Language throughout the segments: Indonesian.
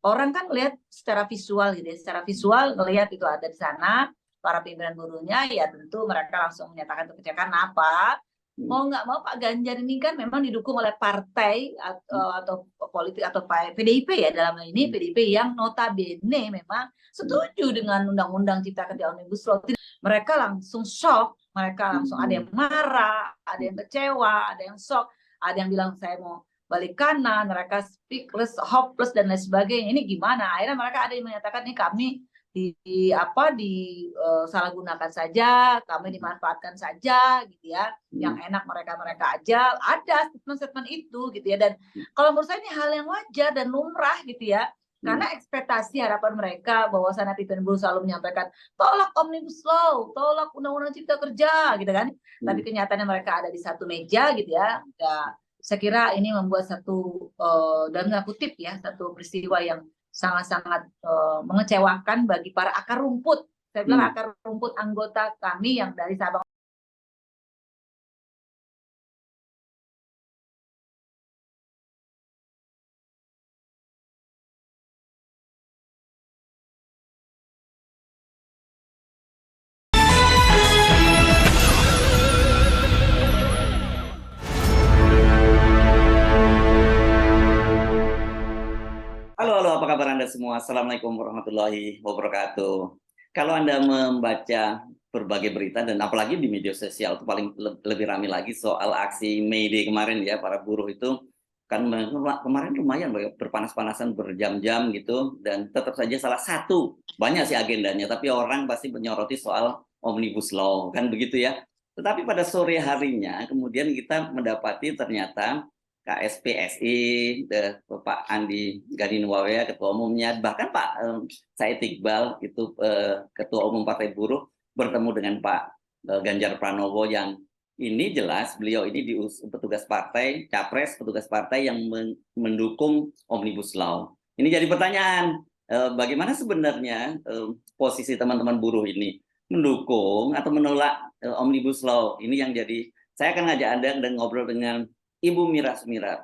orang kan lihat secara visual gitu ya, secara visual ngelihat itu ada di sana para pimpinan buruhnya, ya tentu mereka langsung menyatakan kebijakan apa. Mau nggak mau Pak Ganjar ini kan memang didukung oleh partai atau politik atau PDIP ya, dalam hal ini PDIP yang notabene memang setuju dengan undang-undang Cipta Kerja Omnibus Law. Mereka langsung shock, mereka langsung ada yang marah, ada yang kecewa, ada yang shock, ada yang bilang saya mau balik kanan, mereka speechless, hopeless dan lain sebagainya. Ini gimana? Akhirnya mereka ada yang menyatakan ini kami salah gunakan saja, kami dimanfaatkan saja gitu ya, yang enak mereka aja. Ada statement-statement itu gitu ya, dan kalau menurut saya ini hal yang wajar dan lumrah gitu ya, karena ekspektasi harapan mereka bahwa sana pimpinan buruh selalu menyampaikan tolak Omnibus Law, tolak Undang-Undang Cipta Kerja gitu kan, tapi kenyataannya mereka ada di satu meja gitu ya. Saya kira ini membuat satu dalam tanda kutip ya, satu peristiwa yang sangat-sangat mengecewakan bagi para akar rumput. Saya bilang akar rumput anggota kami yang dari Sabang. Halo, apa kabar Anda semua? Assalamualaikum warahmatullahi wabarakatuh. Kalau Anda membaca berbagai berita, dan apalagi di media sosial, itu paling lebih ramai lagi soal aksi May Day kemarin ya, para buruh itu kan kemarin lumayan berpanas-panasan berjam-jam gitu, dan tetap saja salah satu, banyak sih agendanya, tapi orang pasti menyoroti soal Omnibus Law, kan begitu ya. Tetapi pada sore harinya, kemudian kita mendapati ternyata KSPSI, Pak Andi Gani Nuwawea, Ketua Umumnya, bahkan Pak Said Iqbal, itu Ketua Umum Partai Buruh, bertemu dengan Pak Ganjar Pranowo, yang ini jelas beliau ini petugas partai, capres petugas partai yang mendukung Omnibus Law. Ini jadi pertanyaan, bagaimana sebenarnya posisi teman-teman buruh ini, mendukung atau menolak Omnibus Law? Ini yang jadi, saya akan ngajak Anda dan ngobrol dengan Ibu Mira Sumirat,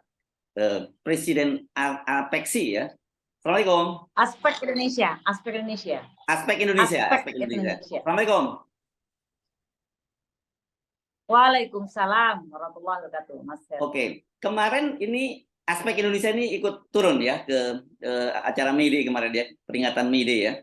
Presiden APEKSI ya. Assalamualaikum. Aspek Indonesia. Assalamualaikum. Waalaikumsalam warahmatullahi wabarakatuh, Mas. Oke, kemarin ini Aspek Indonesia ini ikut turun ya ke acara May Day kemarin ya, peringatan May Day ya.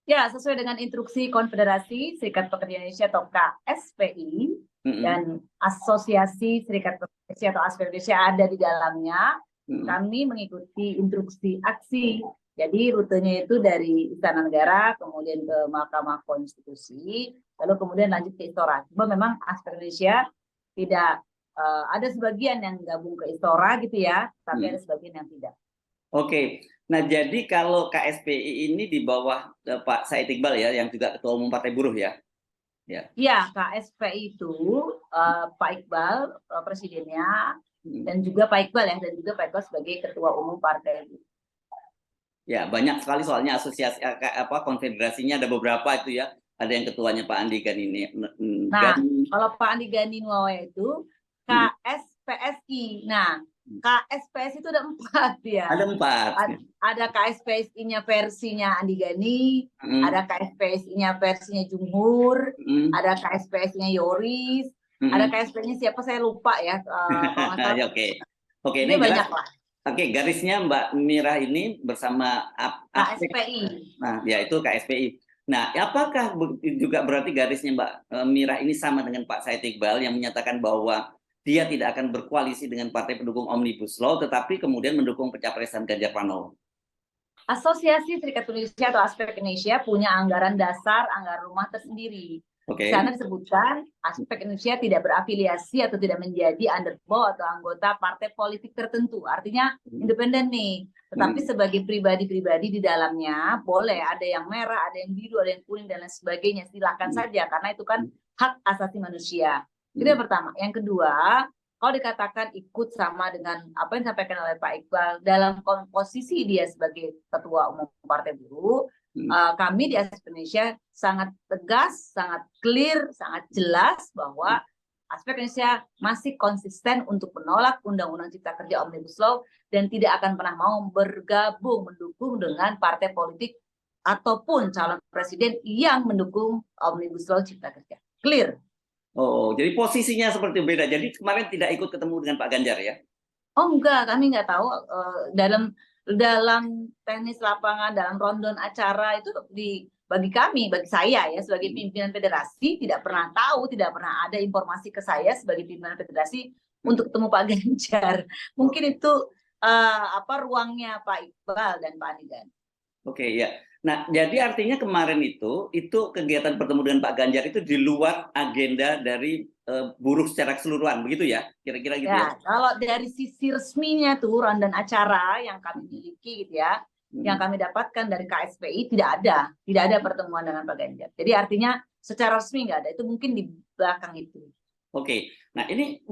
Ya, sesuai dengan instruksi Konfederasi Serikat Pekerja Indonesia atau KSPI dan Asosiasi Serikat Pekerja atau ASPEK Indonesia ada di dalamnya, kami mengikuti instruksi aksi. Jadi rutenya itu dari Istana Negara, kemudian ke Mahkamah Konstitusi, lalu kemudian lanjut ke Istora. Cuma memang ASPEK Indonesia tidak ada sebagian yang gabung ke Istora gitu ya, tapi ada sebagian yang tidak. Oke. Nah, jadi kalau KSPI ini di bawah Pak Said Iqbal ya, yang juga Ketua Umum Partai Buruh ya? Ya, KSPI itu Pak Iqbal presidennya, dan juga Pak Iqbal ya, dan juga Pak Iqbal sebagai Ketua Umum Partai Buruh. Ya, banyak sekali soalnya asosiasi konfederasinya ada beberapa itu ya. Ada yang ketuanya Pak Andi Gani. Nah, kalau Pak Andi Gani Nuwawea itu KSPSI. Nah, KSPSI itu ada 4 ya. Ada 4. Ada KSPSI-nya versinya Andi Gani, ada KSPSI-nya versinya Jumhur, ada KSPSI-nya Yoris, ada KSPSI-nya siapa saya lupa ya. Oke, ini banyak lah. Oke, garisnya Mbak Mira ini bersama KSPI. Nah, ya itu KSPI. Nah, apakah juga berarti garisnya Mbak Mira ini sama dengan Pak Said Iqbal yang menyatakan bahwa dia tidak akan berkoalisi dengan partai pendukung Omnibus Law, tetapi kemudian mendukung pencapresan Ganjar Pranowo? Asosiasi Serikat Indonesia atau ASPEK Indonesia punya anggaran dasar, anggaran rumah tersendiri. Di sana disebutkan ASPEK Indonesia tidak berafiliasi atau tidak menjadi underbow atau anggota partai politik tertentu. Artinya independen nih. Tetapi sebagai pribadi-pribadi di dalamnya boleh ada yang merah, ada yang biru, ada yang kuning dan lain sebagainya. Silakan saja karena itu kan hak asasi manusia. Itu yang pertama. Yang kedua, kalau dikatakan ikut sama dengan apa yang disampaikan oleh Pak Iqbal dalam posisi dia sebagai Ketua Umum Partai Buruh, kami di ASPEK Indonesia sangat tegas, sangat clear, sangat jelas bahwa Aspek Indonesia masih konsisten untuk menolak Undang-Undang Cipta Kerja Omnibus Law dan tidak akan pernah mau bergabung mendukung dengan partai politik ataupun calon presiden yang mendukung Omnibus Law Cipta Kerja. Clear? Oh, jadi posisinya seperti beda. Jadi kemarin tidak ikut ketemu dengan Pak Ganjar ya? Oh enggak, kami nggak tahu dalam teknis lapangan, dalam rondon acara itu bagi kami, bagi saya ya sebagai pimpinan federasi tidak pernah tahu, tidak pernah ada informasi ke saya sebagai pimpinan federasi untuk ketemu Pak Ganjar. Mungkin itu ruangnya Pak Iqbal dan Pak Anigan. Oke ya. Nah, jadi artinya kemarin itu kegiatan bertemu dengan Pak Ganjar itu di luar agenda dari buruh secara keseluruhan, begitu ya? Kira-kira gitu ya? Kalau dari sisi resminya tuh rundown acara yang kami miliki gitu ya, yang kami dapatkan dari KSPI tidak ada pertemuan dengan Pak Ganjar. Jadi artinya secara resmi nggak ada, itu mungkin di belakang itu. Oke, nah ini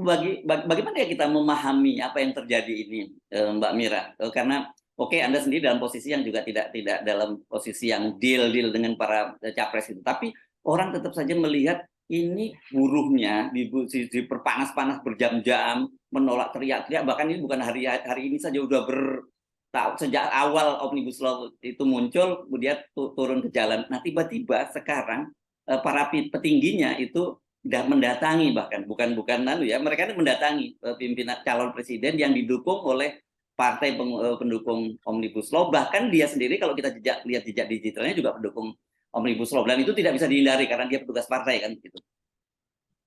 bagaimana ya kita memahami apa yang terjadi ini, Mbak Mira? Karena oke, Anda sendiri dalam posisi yang juga tidak dalam posisi yang deal dengan para capres itu, tapi orang tetap saja melihat ini buruhnya diperpanas-panas berjam-jam, menolak teriak-teriak, bahkan ini bukan hari ini saja udah sejak awal Omnibus Law itu muncul, kemudian turun ke jalan. Nah tiba-tiba sekarang para petingginya itu sudah mendatangi, bahkan bukan lalu ya, mereka mendatangi pimpinan calon presiden yang didukung oleh partai pendukung Omnibus Law, bahkan dia sendiri kalau kita lihat jejak digitalnya juga pendukung Omnibus Law, dan itu tidak bisa dihindari karena dia petugas partai kan gitu.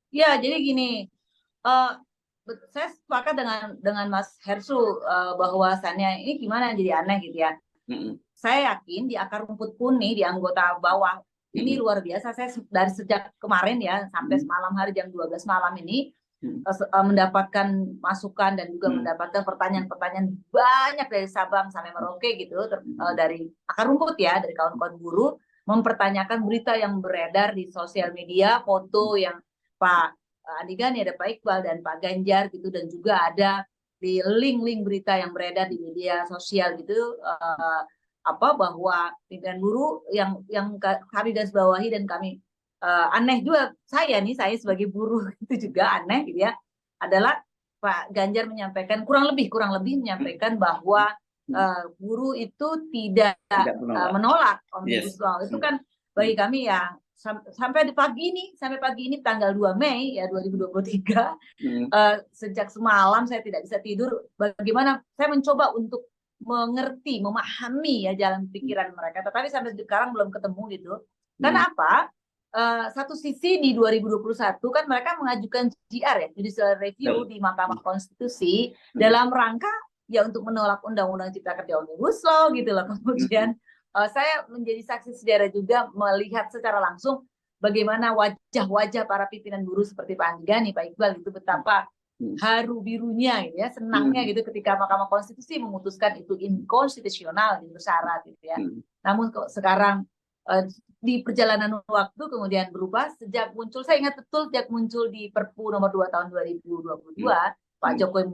Ya, jadi gini, saya sepakat dengan Mas Hersu bahwasannya ini gimana jadi aneh gitu ya. Saya yakin di akar rumput pun nih, di anggota bawah ini luar biasa. Saya dari sejak kemarin ya sampai malam hari jam 12 malam ini mendapatkan masukan dan juga mendapatkan pertanyaan-pertanyaan banyak dari Sabang sampai Merauke gitu, dari akar rumput ya, dari kawan-kawan buruh mempertanyakan berita yang beredar di sosial media, foto yang Pak Anigan, ada Pak Iqbal dan Pak Ganjar gitu, dan juga ada di link-link berita yang beredar di media sosial gitu, bahwa pimpinan buruh yang kami garis bawahi dan kami aneh juga, saya sebagai buruh itu juga aneh gitu ya, adalah Pak Ganjar menyampaikan kurang lebih menyampaikan bahwa buruh itu tidak menolak Omnibus Law. Itu kan bagi kami ya sampai pagi ini tanggal 2 Mei ya 2023, sejak semalam saya tidak bisa tidur. Bagaimana saya mencoba untuk mengerti, memahami ya jalan pikiran mereka, tetapi sampai sekarang belum ketemu gitu. Karena apa? Satu sisi di 2021 kan mereka mengajukan JR ya, judicial review di Mahkamah Konstitusi dalam rangka ya untuk menolak Undang-Undang Cipta Kerja Omnibus Law gitu loh. Kemudian saya menjadi saksi sejarah juga melihat secara langsung bagaimana wajah-wajah para pimpinan buruh seperti Pak Andigani, Pak Iqbal itu betapa haru birunya gitu ya, senangnya gitu ketika Mahkamah Konstitusi memutuskan itu inkonstitusional gitu, bersyarat gitu ya. Namun sekarang di perjalanan waktu kemudian berubah sejak muncul, saya ingat betul sejak muncul di Perpu nomor 2 tahun 2022, Pak Jokowi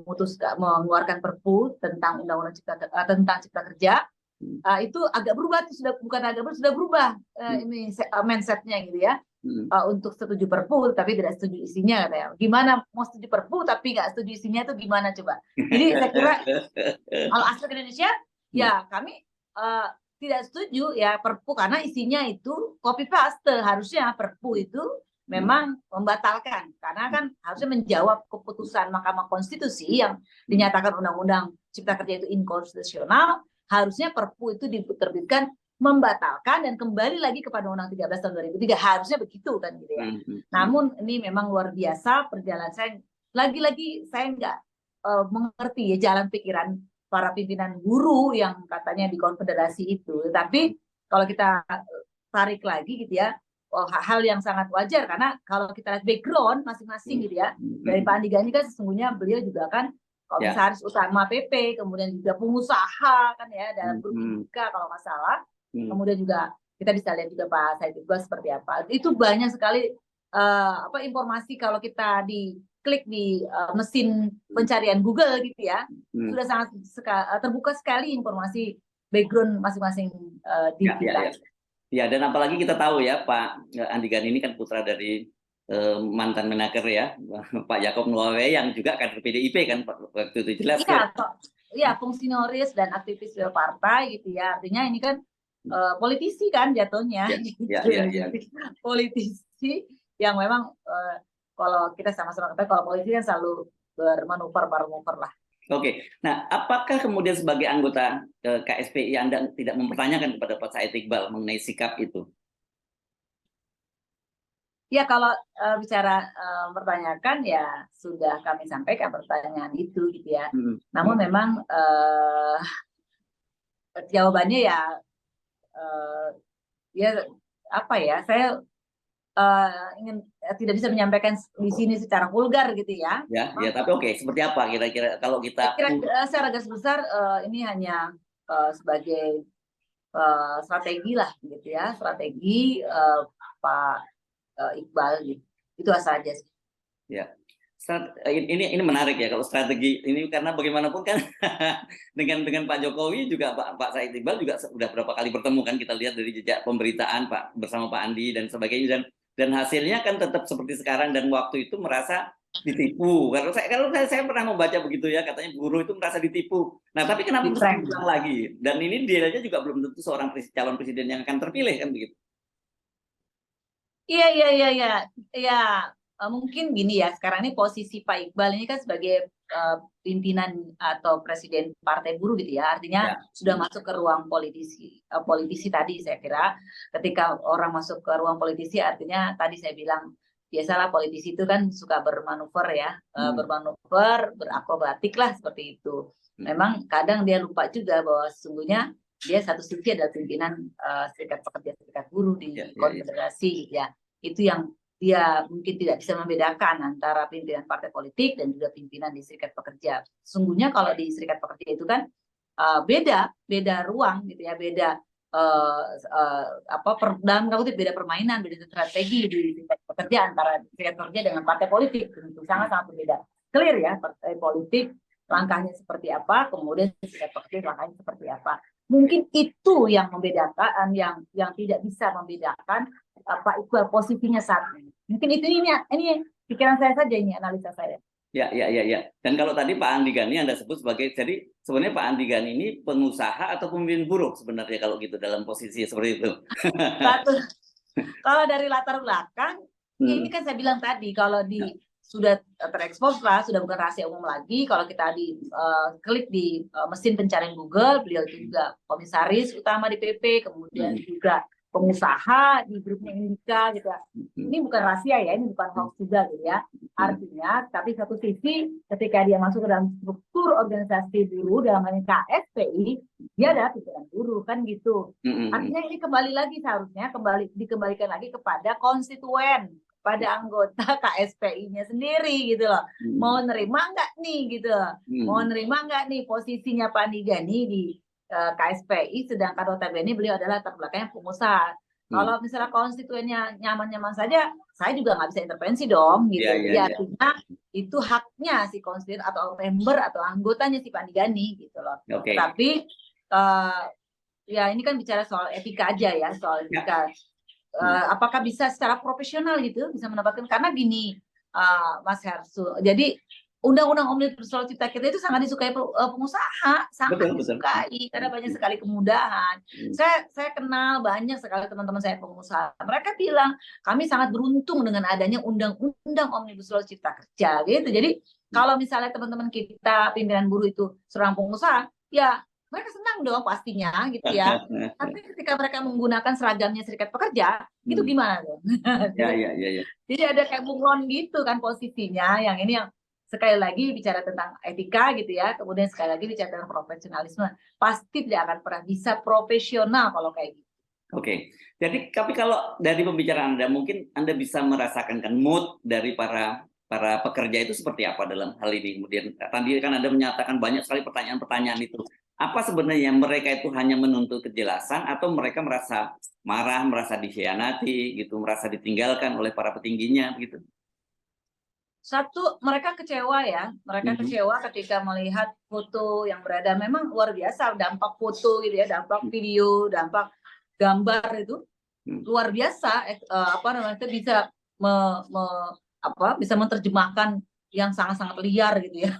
mengeluarkan Perpu tentang Undang-Undang Cipta Kerja, itu agak berubah, sudah berubah ini mindsetnya gitu ya, untuk setuju Perpu tapi tidak setuju isinya katanya. Gimana mau setuju Perpu tapi nggak setuju isinya itu gimana coba? Jadi saya kira kalau aspek Indonesia ya kami tidak setuju ya Perpu karena isinya itu copy paste. Harusnya Perpu itu memang membatalkan karena kan harusnya menjawab keputusan Mahkamah Konstitusi yang dinyatakan Undang-Undang Cipta Kerja itu inkonstitusional. Harusnya Perpu itu diterbitkan membatalkan dan kembali lagi kepada Undang-Undang 13 tahun 2003. Harusnya begitu kan gitu ya. Namun ini memang luar biasa perjalanan saya. Lagi-lagi saya nggak mengerti ya jalan pikiran para pimpinan buruh yang katanya di konfederasi itu. Tapi kalau kita tarik lagi gitu ya, hal yang sangat wajar karena kalau kita lihat background masing-masing gitu ya, dari Pak Andigani kan sesungguhnya beliau juga kan komisaris utama PP, kemudian juga pengusaha kan ya dalam grup Indika kalau nggak salah. Kemudian juga kita bisa lihat juga Pak Said Iqbal seperti apa. Itu banyak sekali informasi kalau kita klik di mesin pencarian Google gitu ya, sudah sangat terbuka sekali informasi background masing-masing di kita. Ya, dan apalagi kita tahu ya Pak Andigani ini kan putra dari mantan Menaker ya, Pak Yakob Nuawe yang juga kader PDIP kan waktu itu jelas. Iya, iya, fungsionaris dan aktivis partai gitu ya. Artinya ini kan politisi kan jatuhnya, gitu. Ya. Politisi yang memang kalau kita sama-sama ketahui kalau politisi kan selalu bermanuver lah. Oke, nah apakah kemudian sebagai anggota KSPI Anda tidak mempertanyakan kepada Pak Said Iqbal mengenai sikap itu? Ya kalau bicara mempertanyakan ya sudah kami sampaikan pertanyaan itu gitu ya. Namun memang jawabannya ya apa ya, saya ingin tidak bisa menyampaikan di sini secara vulgar gitu ya. Ya, tapi oke, seperti apa kira-kira kalau kita? Secara garis besar ini hanya sebagai strategi lah gitu ya, strategi Pak Iqbal gitu. Itu saja sih. Ya. Ini menarik ya kalau strategi ini, karena bagaimanapun kan dengan Pak Jokowi juga Pak Said Iqbal juga sudah berapa kali bertemu kan, kita lihat dari jejak pemberitaan Pak bersama Pak Andi dan sebagainya, dan hasilnya kan tetap seperti sekarang, dan waktu itu merasa ditipu. Kalau saya pernah membaca begitu ya, katanya buruh itu merasa ditipu. Nah tapi kenapa mesti diulang lagi? Dan ini dia aja juga belum tentu seorang calon presiden yang akan terpilih kan begitu. Iya. Mungkin gini ya, sekarang ini posisi Pak Iqbal ini kan sebagai pimpinan atau presiden Partai Buruh gitu ya, artinya sudah masuk ke ruang politisi tadi. Saya kira ketika orang masuk ke ruang politisi, artinya tadi saya bilang biasalah politisi itu kan suka bermanuver ya, bermanuver, berakrobatik lah seperti itu. Memang kadang dia lupa juga bahwa sesungguhnya dia satu sisi adalah pimpinan serikat pekerja serikat buruh di konfederasi ya. Itu yang dia mungkin tidak bisa membedakan antara pimpinan partai politik dan juga pimpinan di serikat pekerja. Sungguhnya kalau di serikat pekerja itu kan beda ruang gitu ya, beda dalam kutip beda permainan, beda strategi di serikat pekerja antara serikat pekerja dengan partai politik, tentu sangat berbeda. Clear ya, partai politik langkahnya seperti apa, kemudian serikat pekerja langkahnya seperti apa. Mungkin itu yang membedakan, yang tidak bisa membedakan Pak Iqbal posisinya saat ini. Mungkin itu ini pikiran saya saja, ini analisa saya. Ya. Dan kalau tadi Pak Andi Gani Anda sebut sebagai, jadi sebenarnya Pak Andi Gani ini pengusaha atau pemimpin buruh sebenarnya kalau gitu dalam posisi seperti itu. Kalau dari latar belakang, ini kan saya bilang tadi kalau sudah terekspos lah, sudah bukan rahasia umum lagi. Kalau kita klik di mesin pencarian Google, beliau juga komisaris utama di PP, kemudian juga pengusaha di grupnya Indika gitu ya. Ini bukan rahasia ya, ini bukan hoax juga gitu ya. Artinya, tapi satu sisi ketika dia masuk ke dalam struktur organisasi buruh dalam hal ini KSPI, dia adalah pimpinan buruh kan gitu. Artinya ini kembali lagi seharusnya dikembalikan lagi kepada konstituen, pada anggota KSPI-nya sendiri gitu loh. Mau nerima nggak nih gitu. Mau nerima nggak nih posisinya Pak Andi Gani di KSPI, sedangkan notabene beliau adalah latar belakangnya pengusaha. Kalau misalnya konstituennya nyaman-nyaman saja, saya juga nggak bisa intervensi dong gitu. Jadi artinya itu haknya si konstituen atau member atau anggotanya si Pak Andi Gani gitu loh. Tapi ya ini kan bicara soal etika aja ya, soal etika. Apakah bisa secara profesional gitu bisa mendapatkan, karena gini Mas Hersu, jadi Undang-Undang Omnibus Law Cipta Kerja itu sangat disukai pengusaha, sangat disukai karena banyak sekali kemudahan. Saya kenal banyak sekali teman-teman saya pengusaha. Mereka bilang kami sangat beruntung dengan adanya Undang-Undang Omnibus Law Cipta Kerja gitu. Jadi kalau misalnya teman-teman kita pimpinan buruh itu seorang pengusaha, ya mereka senang dong pastinya gitu ya. Tapi ketika mereka menggunakan seragamnya serikat pekerja, itu gimana dong? Ya. Jadi ada kayak bunglon gitu kan posisinya. Yang ini yang sekali lagi bicara tentang etika gitu ya, kemudian sekali lagi bicara tentang profesionalisme. Pasti tidak akan pernah bisa profesional kalau kayak gitu. Oke, jadi tapi kalau dari pembicaraan Anda, mungkin Anda bisa merasakan kan mood dari para pekerja itu seperti apa dalam hal ini. Kemudian tadi kan Anda menyatakan banyak sekali pertanyaan-pertanyaan itu. Apa sebenarnya mereka itu hanya menuntut kejelasan, atau mereka merasa marah, merasa dikhianati gitu, merasa ditinggalkan oleh para petingginya gitu? Satu, mereka kecewa ya. Mereka kecewa ketika melihat foto yang beredar. Memang luar biasa dampak foto gitu ya, dampak video, dampak gambar itu luar biasa. Itu bisa bisa menerjemahkan yang sangat-sangat liar gitu ya.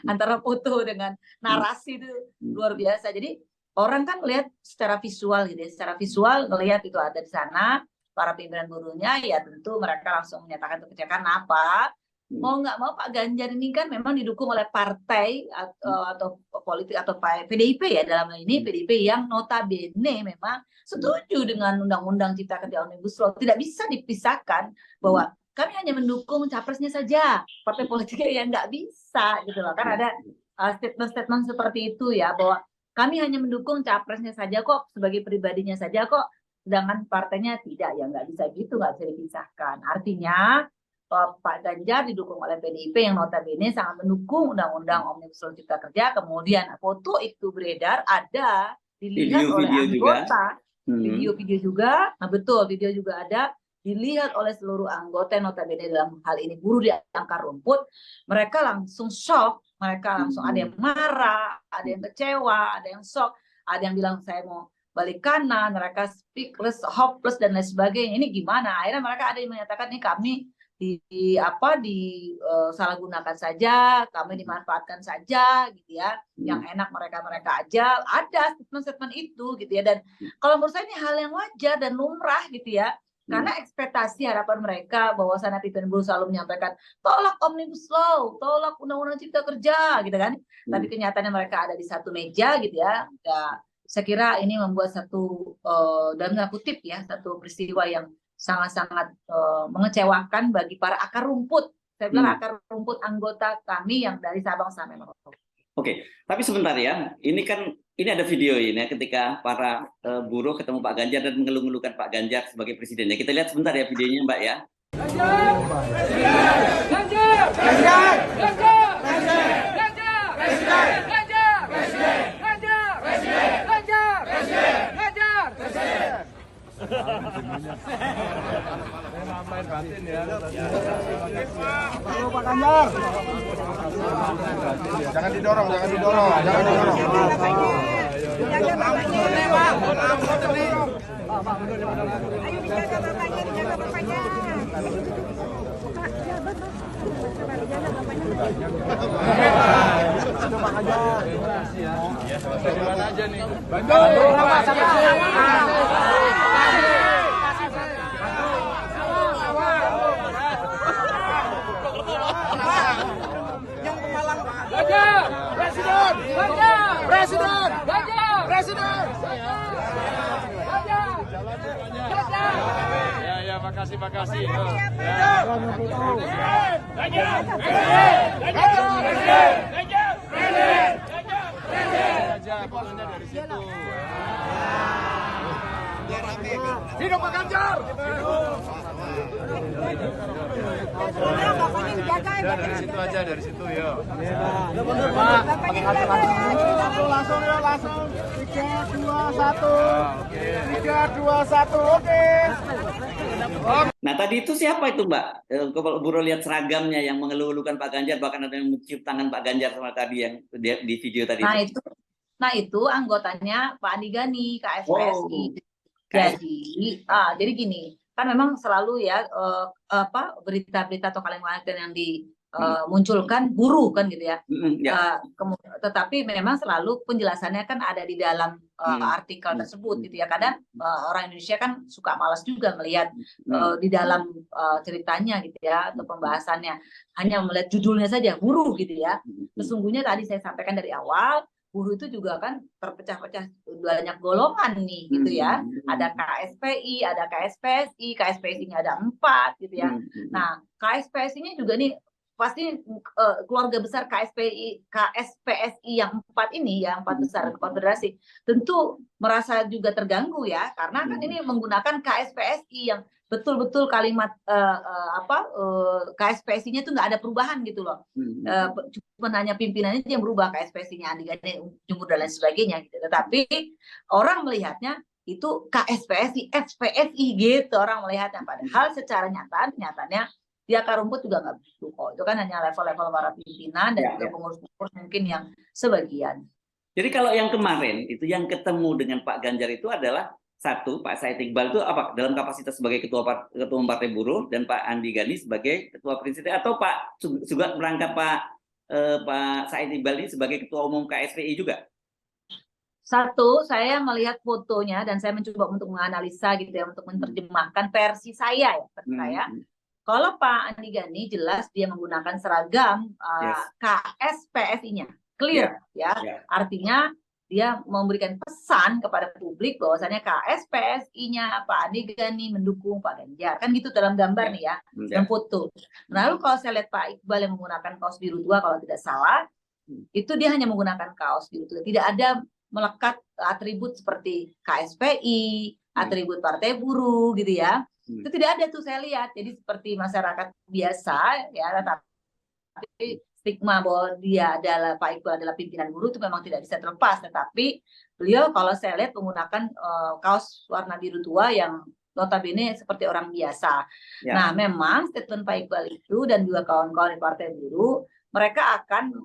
Antara foto dengan narasi itu luar biasa. Jadi orang kan lihat secara visual gitu ya, secara visual ngelihat itu ada di sana para pimpinan buruhnya, ya tentu mereka langsung menyatakan kebijakan apa. Mau nggak mau Pak Ganjar ini kan memang didukung oleh partai atau politik atau PDIP ya, dalam hal ini PDIP yang notabene memang setuju dengan Undang-Undang Cipta Kerja Omnibus Law. Tidak bisa dipisahkan bahwa kami hanya mendukung capresnya saja, partai politiknya yang nggak bisa gitu loh. Kan ada statement-statement seperti itu ya, bahwa kami hanya mendukung capresnya saja kok, sebagai pribadinya saja kok, sedangkan partainya tidak, ya nggak bisa gitu, nggak bisa dipisahkan. Artinya Pak Ganjar didukung oleh PDIP yang notabene sangat mendukung Undang-Undang Omnibus Law Cipta Kerja, kemudian foto itu beredar, ada dilihat oleh anggota, video-video juga, nah betul, video juga ada, dilihat oleh seluruh anggota yang notabene dalam hal ini buruh di akar rumput. Mereka langsung shock, mereka langsung ada yang marah, ada yang kecewa, ada yang shock, ada yang bilang saya mau balik kanan, mereka speechless, hopeless dan lain sebagainya. Ini gimana? Akhirnya mereka ada yang menyatakan ini kami disalahgunakan saja, kami dimanfaatkan saja gitu ya, yang enak mereka aja. Ada statement-statement itu gitu ya, dan kalau menurut saya ini hal yang wajar dan lumrah gitu ya, karena ekspektasi harapan mereka bahwa sana pimpinan buruh selalu menyampaikan tolak Omnibus Law, tolak Undang-Undang Cipta Kerja gitu kan, tapi kenyataannya mereka ada di satu meja gitu ya. Saya kira ini membuat satu dalam tanda kutip ya, satu peristiwa yang sangat-sangat mengecewakan bagi para akar rumput. Saya bilang akar rumput anggota kami yang dari Sabang sampai Merauke. Oke, tapi sebentar ya. Ini ada video ini ya, ketika para buruh ketemu Pak Ganjar dan mengeluh-ngeluhkan Pak Ganjar sebagai presidennya. Kita lihat sebentar ya videonya, Mbak ya. Ganjar! Ganjar! Ganjar! Ganjar! Ganjar! Ganjar! Ganjar! Ganjar! Ganjar! Ganjar! Ganjar! Ganjar! Main batin ya. Pak Ganjar. Jangan didorong, jangan didorong, jangan didorong. Jaga bapaknya. Ayo dijaga bapaknya, dijaga bapaknya. Dijaga bapaknya. Pak Ganjar. Dari mana aja nih? Bandung. Presiden! Presiden! Presiden! Ya, makasih. Hidup Pak Ganjar! Dari situ aja, dari situ ya. Langsung ya, langsung. 3, 2, 1. 3, 2, 1, oke. Nah tadi itu siapa itu Mbak? Kalau buruh lihat seragamnya yang mengeluh-elukan Pak Ganjar, bahkan ada yang mencium tangan Pak Ganjar sama tadi yang di video tadi. Nah itu anggotanya Pak Andi Gani, KSPSI. Jadi gini, kan memang selalu ya berita-berita atau kalimat yang dimunculkan buruh kan gitu ya. Tetapi memang selalu penjelasannya kan ada di dalam artikel tersebut gitu ya. Kadang orang Indonesia kan suka malas juga melihat di dalam ceritanya gitu ya, atau pembahasannya hanya melihat judulnya saja buruh gitu ya. Sesungguhnya tadi saya sampaikan dari awal, buruh itu juga kan terpecah-pecah banyak golongan nih gitu ya. Ada KSPI, ada KSPSI, KSPSI-nya ada 4 gitu ya. Nah, KSPSI-nya juga nih pasti keluarga besar KSPSI yang 4 ini, yang 4 besar konfederasi, tentu merasa juga terganggu ya, karena kan ini menggunakan KSPSI yang betul-betul kalimat KSPSI-nya itu nggak ada perubahan gitu loh. Cuma hanya pimpinannya yang berubah, KSPSI-nya Andi Gani, Jumur dan lain sebagainya gitu. Tetapi orang melihatnya itu KSPSI, SPSI gitu orang melihatnya, padahal secara nyatanya di akar rumput juga nggak begitu kok. Itu kan hanya level-level para pimpinan dan juga pengurus-pengurus mungkin yang sebagian. Jadi kalau yang kemarin itu yang ketemu dengan Pak Ganjar itu adalah satu, Pak Said Iqbal itu apa dalam kapasitas sebagai ketua umum Partai Buruh dan Pak Andi Gani sebagai ketua prinsip, atau Pak juga merangkap Pak Said Iqbal ini sebagai ketua umum KSPI juga? Satu, saya melihat fotonya dan saya mencoba untuk menganalisa gitu ya, untuk menerjemahkan versi saya ya, versi saya. Kalau Pak Andi Gani jelas dia menggunakan seragam KSPSI-nya, clear ya. Artinya dia memberikan pesan kepada publik bahwasannya KSPSI-nya Pak Andi Gani mendukung Pak Ganjar. Kan gitu dalam gambar nih ya, dalam foto. Lalu kalau saya lihat Pak Iqbal yang menggunakan kaos biru tua kalau tidak salah, itu dia hanya menggunakan kaos biru tua. Tidak ada melekat atribut seperti KSPI, atribut Partai Buruh gitu ya. Itu tidak ada tuh saya lihat. Jadi seperti masyarakat biasa ya, tapi stigma bahwa dia adalah Pak Iqbal adalah pimpinan buruh itu memang tidak bisa terlepas. Tetapi beliau kalau saya lihat menggunakan kaos warna biru tua yang notabene seperti orang biasa. Nah, memang statement Pak Iqbal itu dan juga kawan-kawan di Partai Buruh, mereka akan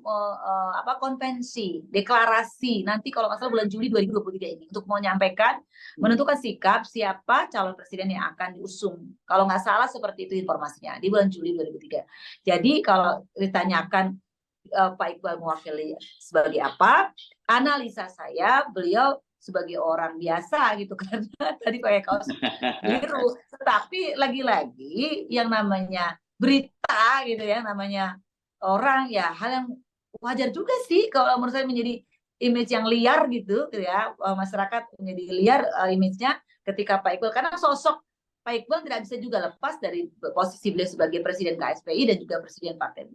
konvensi, deklarasi nanti kalau nggak salah bulan Juli 2023 ini untuk menyampaikan, menentukan sikap siapa calon presiden yang akan diusung. Kalau nggak salah seperti itu informasinya di bulan Juli 2023. Jadi kalau ditanyakan Pak Iqbal mewakili sebagai apa, analisa saya beliau sebagai orang biasa gitu karena tadi pakai kaos biru. Tetapi lagi-lagi yang namanya berita gitu ya, namanya orang ya hal yang wajar juga sih kalau menurut saya menjadi image yang liar gitu ya, masyarakat menjadi liar image-nya ketika Pak Iqbal, karena sosok Pak Iqbal tidak bisa juga lepas dari posisi beliau sebagai presiden KSPI dan juga presiden partai.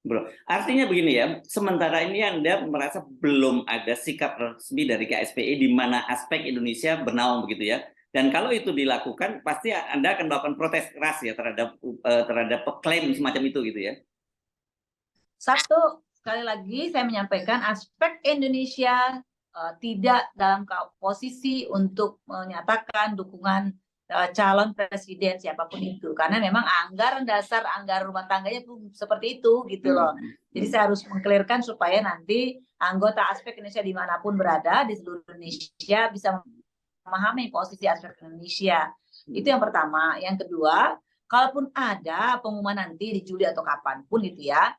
Bro, artinya begini ya, sementara ini Anda merasa belum ada sikap resmi dari KSPI di mana aspek Indonesia bernaung begitu ya. Dan kalau itu dilakukan pasti Anda akan melakukan protes keras ya terhadap klaim semacam itu gitu ya. Satu, sekali lagi saya menyampaikan aspek Indonesia tidak dalam posisi untuk menyatakan dukungan calon presiden siapapun itu, karena memang anggaran dasar, anggaran rumah tangganya pun seperti itu gitu loh. Jadi saya harus mengklirkan supaya nanti anggota aspek Indonesia dimanapun berada di seluruh Indonesia bisa memahami posisi aspek Indonesia. Itu yang pertama. Yang kedua, kalaupun ada pengumuman nanti di Juli atau kapanpun gitu ya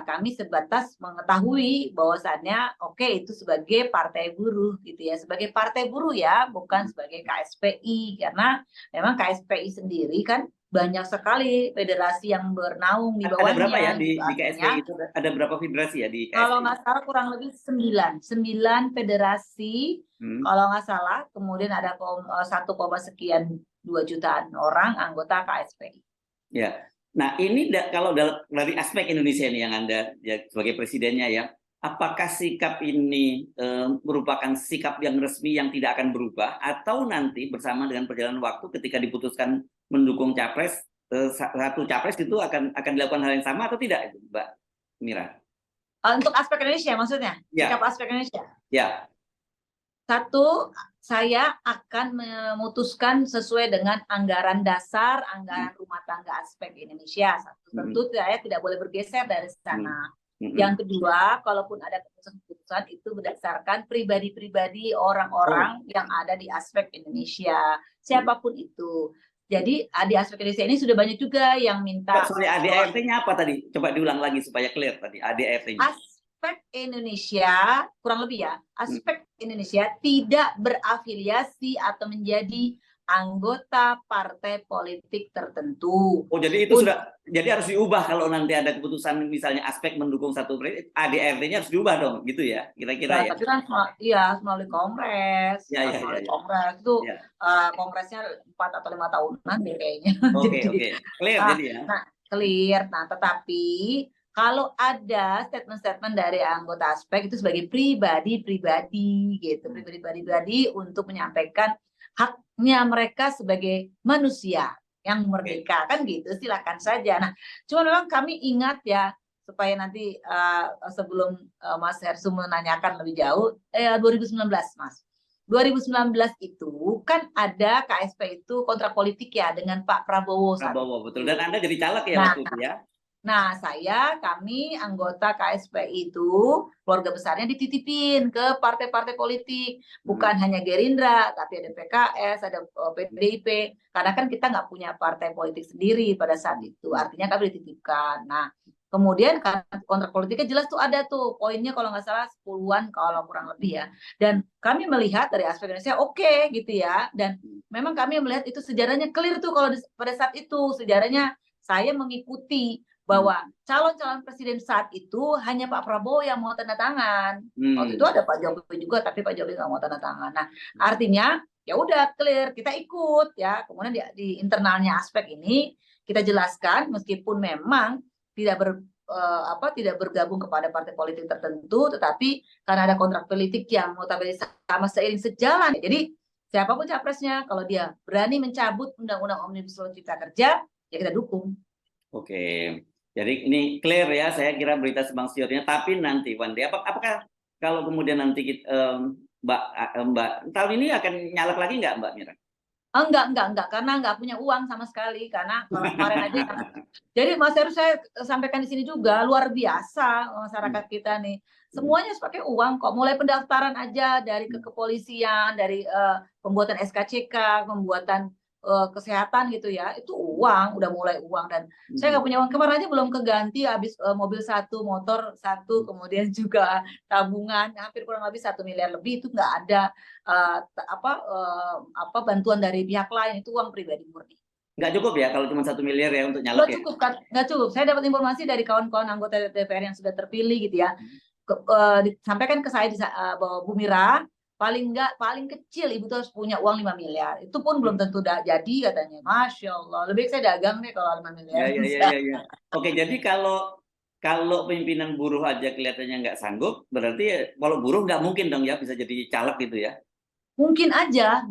kami sebatas mengetahui bahwasannya itu sebagai partai buruh gitu ya, sebagai partai buruh ya, bukan sebagai KSPI, karena memang KSPI sendiri kan banyak sekali federasi yang bernaung di bawahnya. Ada berapa ya di KSPI itu? Ada berapa federasi ya di KSPI? Kalau nggak salah kurang lebih 9 federasi, kalau nggak salah, kemudian ada 1, sekian 2 jutaan orang anggota KSPI. Ya. Nah, ini kalau dari aspek Indonesia ini yang Anda ya, sebagai presidennya ya, apakah sikap ini merupakan sikap yang resmi yang tidak akan berubah, atau nanti bersama dengan perjalanan waktu ketika diputuskan mendukung capres, satu capres itu akan dilakukan hal yang sama atau tidak, Mbak Mira? Untuk aspek Indonesia maksudnya? Sikap aspek Indonesia? Ya. Satu, saya akan memutuskan sesuai dengan anggaran dasar, anggaran rumah tangga aspek Indonesia. Satu, tentu saya tidak boleh bergeser dari sana. Yang kedua, kalaupun ada keputusan-keputusan itu berdasarkan pribadi-pribadi orang-orang yang ada di aspek Indonesia, siapapun itu. Jadi di aspek Indonesia ini sudah banyak juga yang minta. Sorry, ADART-nya apa tadi? Coba diulang lagi supaya clear tadi. ADART-nya. Aspek Indonesia, kurang lebih ya, aspek Indonesia tidak berafiliasi atau menjadi anggota partai politik tertentu. Oh, jadi itu jadi harus diubah kalau nanti ada keputusan misalnya aspek mendukung satu presiden, ADART-nya harus diubah dong, gitu ya, kira-kira ya. Tapi kan melalui kongres, kongres itu kongresnya 4 atau 5 tahunan deh kayaknya. Oke. Clear jadi ya. Nah, clear. Nah, tetapi kalau ada statement-statement dari anggota aspek itu sebagai pribadi-pribadi gitu, pribadi-pribadi untuk menyampaikan haknya mereka sebagai manusia yang merdeka, kan gitu, silakan saja. Nah, cuma memang kami ingat ya, supaya nanti sebelum Mas Hersu menanyakan lebih jauh, 2019 Mas. 2019 itu kan ada KSP itu kontrak politik ya dengan Pak Prabowo. Prabowo, betul. Dan Anda jadi caleg ya waktu itu ya? Nah, kami anggota KSPI itu keluarga besarnya dititipin ke partai-partai politik, bukan hanya Gerindra, tapi ada PKS, ada PDIP. Karena kan kita nggak punya partai politik sendiri pada saat itu, artinya kami dititipkan. Nah, kemudian kontrak politiknya jelas tuh ada tuh poinnya kalau nggak salah 10-an kalau kurang lebih ya. Dan kami melihat dari aspek Indonesia oke gitu ya. Dan memang kami melihat itu sejarahnya clear tuh kalau pada saat itu sejarahnya saya mengikuti bahwa calon-calon presiden saat itu hanya Pak Prabowo yang mau tanda tangan. Waktu itu ada Pak Jokowi juga, tapi Pak Jokowi nggak mau tanda tangan. Nah, artinya ya udah clear, kita ikut ya. Kemudian di internalnya aspek ini kita jelaskan meskipun memang tidak bergabung kepada partai politik tertentu, tetapi karena ada kontrak politik yang notabene sama seiring sejalan. Jadi siapapun capresnya, kalau dia berani mencabut undang-undang Omnibus Law Cipta Kerja, ya kita dukung. Oke. Jadi ini clear ya, saya kira berita simpang siurnya. Tapi nanti, Wandi, apakah kalau kemudian nanti Mbak tahun ini akan nyalek lagi nggak, Mbak Mira? Enggak, karena nggak punya uang sama sekali. Karena kalau kemarin aja, jadi Mas Heru saya sampaikan di sini juga luar biasa masyarakat kita nih. Semuanya pakai uang kok. Mulai pendaftaran aja dari kepolisian, dari pembuatan SKCK, pembuatan kesehatan gitu ya, itu uang, udah mulai uang. Dan saya nggak punya uang, kemarin aja belum keganti, habis mobil 1, motor 1, kemudian juga tabungan hampir kurang lebih 1 miliar lebih, itu nggak ada bantuan dari pihak lain, itu uang pribadi murni. Nggak cukup ya kalau cuma 1 miliar ya untuk nyalek? Nggak cukup. Saya dapat informasi dari kawan-kawan anggota DPR yang sudah terpilih gitu ya, disampaikan ke saya bahwa Bu Mira, paling kecil ibu tuh harus punya uang 5 miliar. Itu pun belum tentu jadi katanya. Masya Allah, lebih saya dagang deh kalau 5 miliar. Ya. Oke, jadi kalau pimpinan buruh aja kelihatannya nggak sanggup, berarti kalau buruh nggak mungkin dong ya bisa jadi caleg gitu ya? Mungkin aja.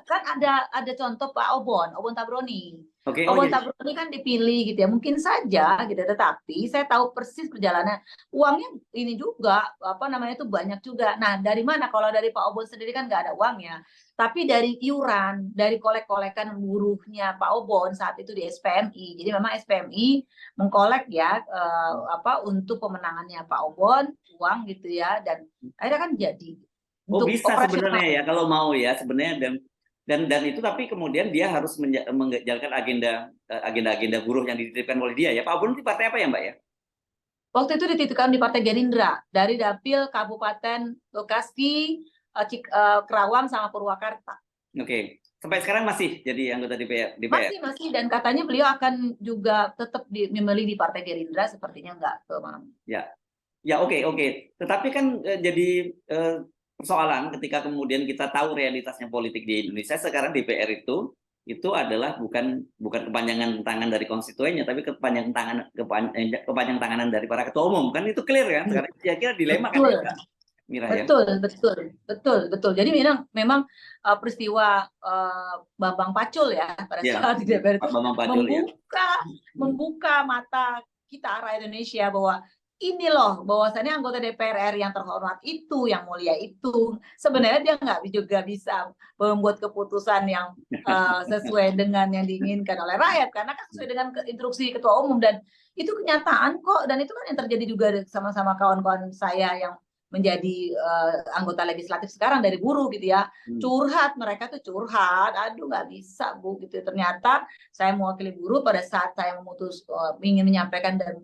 Kan ada contoh Pak Obon Tabroni. Obon Tabroni kan dipilih gitu ya, mungkin saja gitu. Tetapi saya tahu persis perjalanan uangnya ini juga itu banyak juga. Nah, dari mana? Kalau dari Pak Obon sendiri kan nggak ada uangnya, tapi dari iuran, dari kolek-kolekan buruhnya Pak Obon saat itu di SPMI. Jadi memang SPMI mengkolek ya untuk pemenangannya Pak Obon uang gitu ya, dan akhirnya kan jadi. Bisa sebenarnya ya kalau mau ya sebenarnya, dan itu tapi kemudian dia harus menjalankan agenda buruh yang dititipkan oleh dia ya. Pak Obon di partai apa ya, Mbak ya? Waktu itu dititipkan di Partai Gerindra dari Dapil Kabupaten Bekasi, Kerawang sama Purwakarta. Oke. Sampai sekarang masih jadi anggota DPR? Masih, dan katanya beliau akan juga tetap memilih di Partai Gerindra, sepertinya nggak ke mana. Ya oke. Tetapi kan jadi persoalan ketika kemudian kita tahu realitasnya politik di Indonesia sekarang, DPR itu adalah bukan kepanjangan tangan dari konstituennya, tapi kepanjangan tanganan dari para ketua umum, kan itu clear ya sekarang. Kira-kira dilema kan ya, Mira ya? Betul. Jadi memang peristiwa Bambang Pacul ya pada saat di DPR itu membuka mata kita rakyat Indonesia bahwa ini loh, bahwasannya anggota DPR RI yang terhormat itu, yang mulia itu, sebenarnya dia nggak juga bisa membuat keputusan yang sesuai dengan yang diinginkan oleh rakyat, karena kan sesuai dengan instruksi ketua umum, dan itu kenyataan kok, dan itu kan yang terjadi juga sama-sama kawan-kawan saya yang menjadi anggota legislatif sekarang dari buruh gitu ya, mereka tuh curhat, aduh nggak bisa Bu gitu, ternyata saya mewakili buruh pada saat saya ingin menyampaikan dan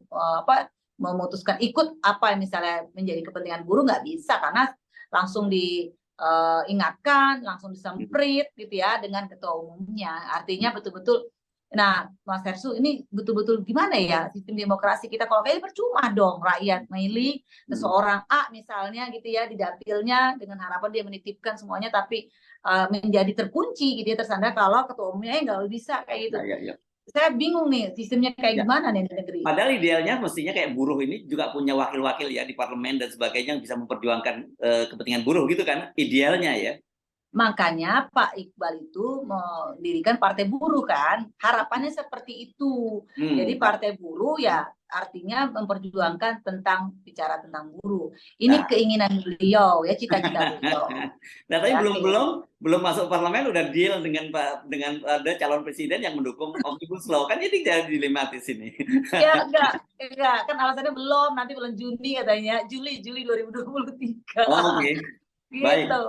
memutuskan ikut apa yang misalnya menjadi kepentingan buruh, nggak bisa karena langsung diingatkan, langsung disemprit gitu ya dengan ketua umumnya. Artinya betul-betul, nah Mas Hersu, ini betul-betul gimana ya sistem demokrasi kita kalau kayaknya percuma dong rakyat memilih seseorang A misalnya gitu ya di dapilnya dengan harapan dia menitipkan semuanya, tapi menjadi terkunci gitu ya, tersandra kalau ketua umumnya nggak bisa kayak gitu. Ya. Saya bingung nih sistemnya kayak gimana nih di negeri. Padahal idealnya mestinya kayak buruh ini juga punya wakil-wakil ya di parlemen dan sebagainya yang bisa memperjuangkan kepentingan buruh gitu kan, idealnya ya. Makanya Pak Iqbal itu mendirikan Partai Buruh kan, harapannya seperti itu. Jadi Partai Buruh ya artinya memperjuangkan bicara tentang buruh. Ini keinginan beliau ya, cita-cita beliau. Nah, tapi belum masuk parlemen udah deal dengan ada calon presiden yang mendukung Omnibus Law, kan jadi dilematis ini. Ya enggak, kan alasannya belum, nanti bulan Juni katanya, Juli 2023. Oh, oke. Gitu.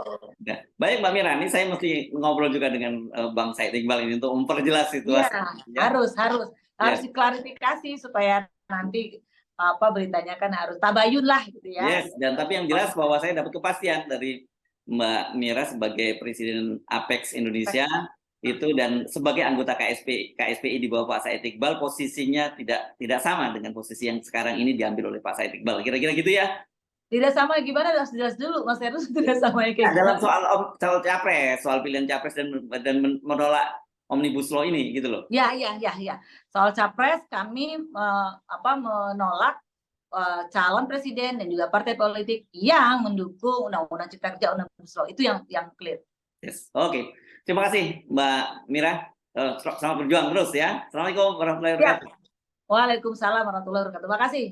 Baik Mbak Mira, ini saya mesti ngobrol juga dengan Bang Said Iqbal ini untuk memperjelas situasi. Ya, harus diklarifikasi supaya nanti beritanya kan harus tabayun lah gitu ya. Yes, dan tapi yang jelas bahwa saya dapat kepastian dari Mbak Mira sebagai Presiden Apex Indonesia itu dan sebagai anggota KSPI di bawah Pak Said Iqbal, posisinya tidak sama dengan posisi yang sekarang ini diambil oleh Pak Said Iqbal. Kira-kira gitu ya? Tidak sama gimana, harus jelas dulu Mas Heru, tidak sama kayak dalam soal capres, soal pilihan capres dan menolak Omnibus Law ini gitu loh. Ya. Soal capres kami menolak calon presiden dan juga partai politik yang mendukung Undang-Undang Cipta Kerja Omnibus Law, itu yang clear. Yes, oke. Terima kasih Mbak Mira. Selamat berjuang terus ya. Assalamualaikum warahmatullahi wabarakatuh. Waalaikumsalam warahmatullahi wabarakatuh. Terima kasih.